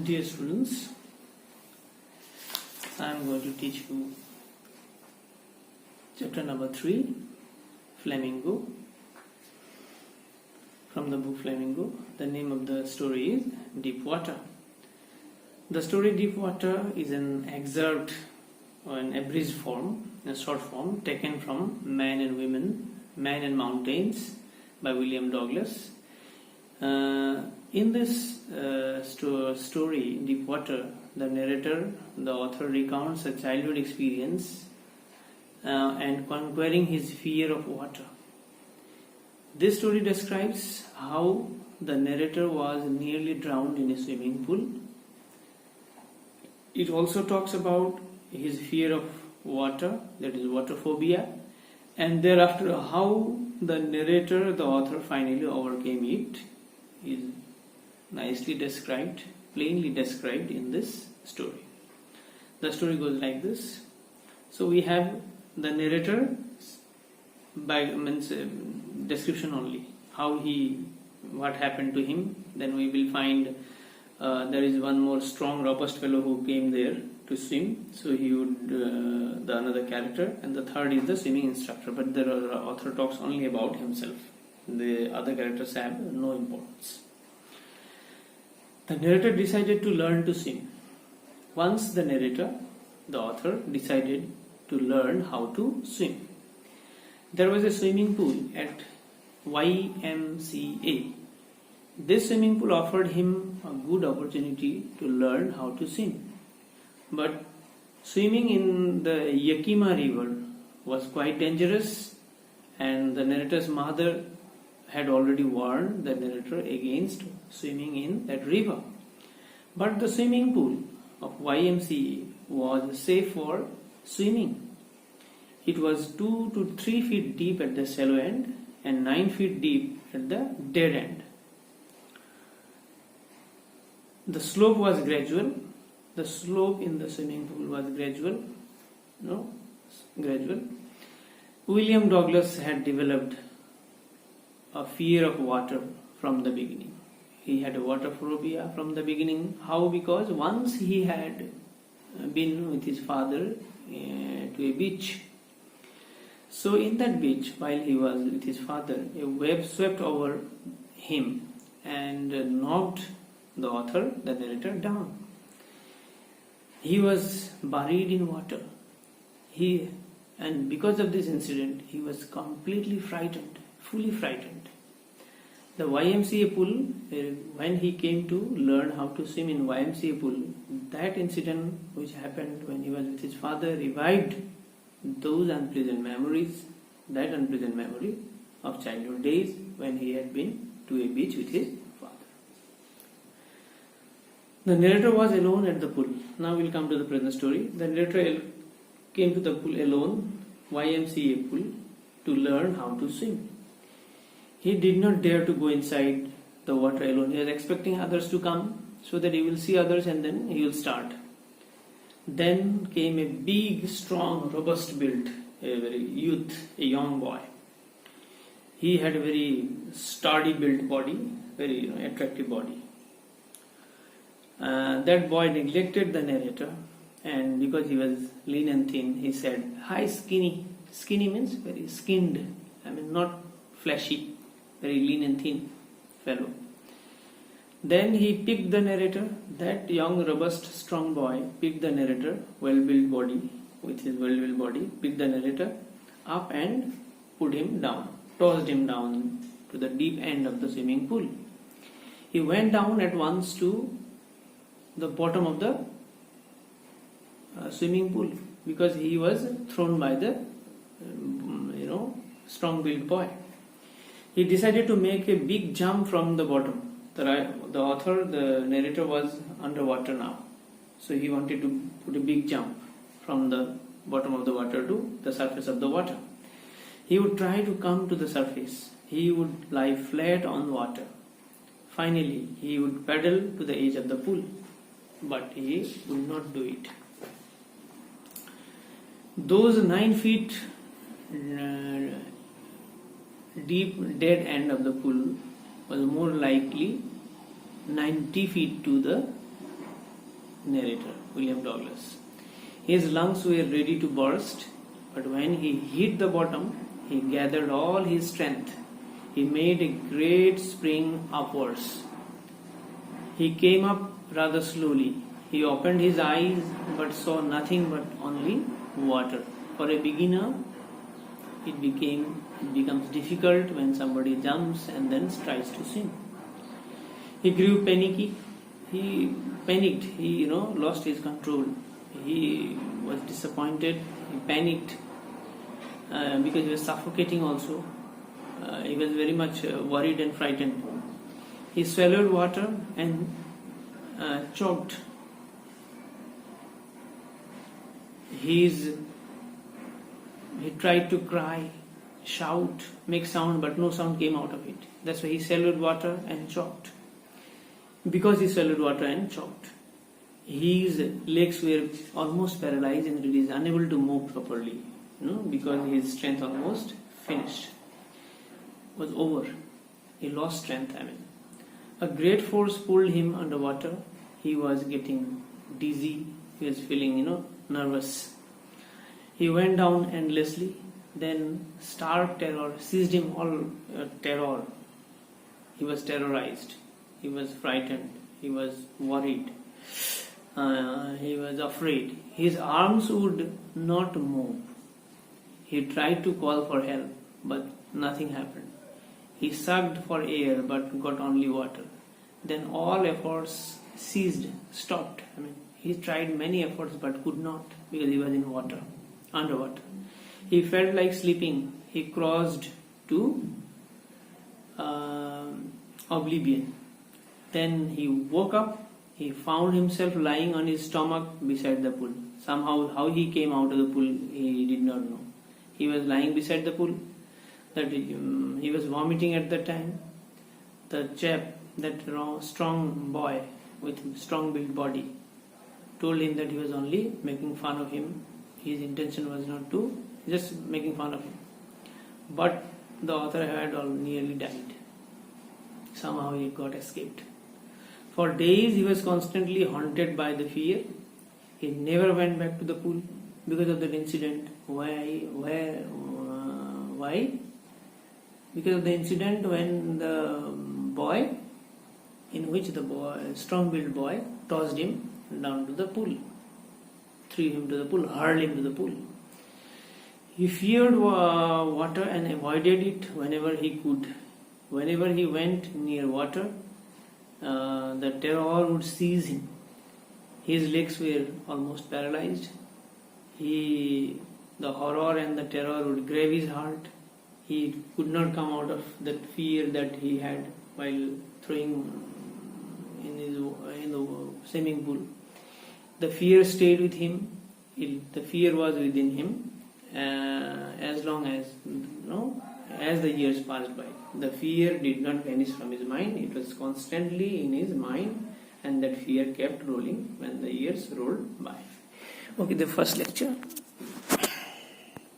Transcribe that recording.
Dear students, I am going to teach you chapter number 3, Flamingo, from the book Flamingo. The name of the story is Deep Water. The story Deep Water is an excerpt or an abridged form, a short form taken from Man and Women, Man and Mountains by William Douglas. In this story, Deep Water, the narrator, the author recounts a childhood experience and conquering his fear of water. This story describes how the narrator was nearly drowned in a swimming pool. It also talks about his fear of water, that is water phobia, and thereafter how the narrator, the author, finally overcame it is nicely described, plainly described in this story. The story goes like this. So we have the narrator by description only, what happened to him. Then we will find there is one more strong, robust fellow who came there to swim. So he would the another character, and the third is the swimming instructor. But the author talks only about himself. The other characters have no importance. The narrator decided to learn to swim. Once the narrator, the author, decided to learn how to swim, there was a swimming pool at YMCA. This swimming pool offered him a good opportunity to learn how to swim. But swimming in the Yakima River was quite dangerous, and the narrator's mother had already warned the narrator against swimming in that river. But the swimming pool of YMCA was safe for swimming. It was 2 to 3 feet deep at the shallow end and 9 feet deep at the dead end. The slope was gradual. The slope in the swimming pool was gradual. William Douglas had developed a fear of water from the beginning. He had a water phobia from the beginning. How? Because once he had been with his father to a beach. So in that beach, while he was with his father, a wave swept over him and knocked the author, the narrator, down. He was buried in water. And because of this incident, he was completely frightened, fully frightened. The YMCA pool, when he came to learn how to swim in YMCA pool, that incident which happened when he was with his father revived those unpleasant memories, that unpleasant memory of childhood days when he had been to a beach with his father. The narrator was alone at the pool. Now we'll come to the present story. The narrator came to the pool alone, YMCA pool, to learn how to swim. He did not dare to go inside the water alone. He was expecting others to come so that he will see others and then he will start. Then came a big, strong, robust build, a young boy. He had a very sturdy built body, very attractive body. That boy neglected the narrator, and because he was lean and thin, he said, "Hi, skinny." Skinny means very skinned, not fleshy, very lean and thin fellow. Then he picked the narrator, that young, robust, strong boy picked the narrator, well-built body, with his well-built body, picked the narrator up and put him down, tossed him down to the deep end of the swimming pool. He went down at once to the bottom of the swimming pool because he was thrown by the strong-built boy. He decided to make a big jump from the bottom. The author, the narrator, was underwater now. So he wanted to put a big jump from the bottom of the water to the surface of the water. He would try to come to the surface. He would lie flat on water. Finally, he would paddle to the edge of the pool. But he would not do it. Those 9 feet deep dead end of the pool was more likely 90 feet to the narrator, William Douglas. His lungs were ready to burst, but when he hit the bottom, he gathered all his strength. He made a great spring upwards. He came up rather slowly. He opened his eyes but saw nothing but only water. For a beginner, it becomes difficult when somebody jumps and then tries to swim. He grew panicky. He panicked. He lost his control. He was disappointed. He panicked because he was suffocating also. He was very much worried and frightened. He swallowed water and choked. He tried to cry, shout, make sound, but no sound came out of it. That's why he swallowed water and choked. Because he swallowed water and choked, his legs were almost paralyzed and he is unable to move properly. Because his strength almost finished. Was over. He lost strength. A great force pulled him underwater. He was getting dizzy. He was feeling, nervous. He went down endlessly. Then stark terror seized him. All terror. He was terrorized. He was frightened. He was worried. He was afraid. His arms would not move. He tried to call for help, but nothing happened. He sucked for air but got only water. Then all efforts ceased, stopped. He tried many efforts but could not because he was in water, underwater. He felt like sleeping. He crossed to oblivion. Then he woke up. He found himself lying on his stomach beside the pool. Somehow, how he came out of the pool, he did not know. He was lying beside the pool. That he was vomiting at the time. The chap, that strong boy with strong built body, told him that he was only making fun of him. His intention was not to, just making fun of him. But the author had nearly died. Somehow he got escaped. For days he was constantly haunted by the fear. He never went back to the pool because of that incident. Why? Because of the incident when the boy, in which the strong-built boy, tossed him down to the pool, threw him to the pool, hurled him to the pool. He feared water and avoided it whenever he could. Whenever he went near water, the terror would seize him. His legs were almost paralyzed. The horror and the terror would grave his heart. He could not come out of that fear that he had while throwing in the swimming pool. The fear stayed with him. The fear was within him as long as as the years passed by. The fear did not vanish from his mind. It was constantly in his mind, and that fear kept rolling when the years rolled by. Okay, the first lecture.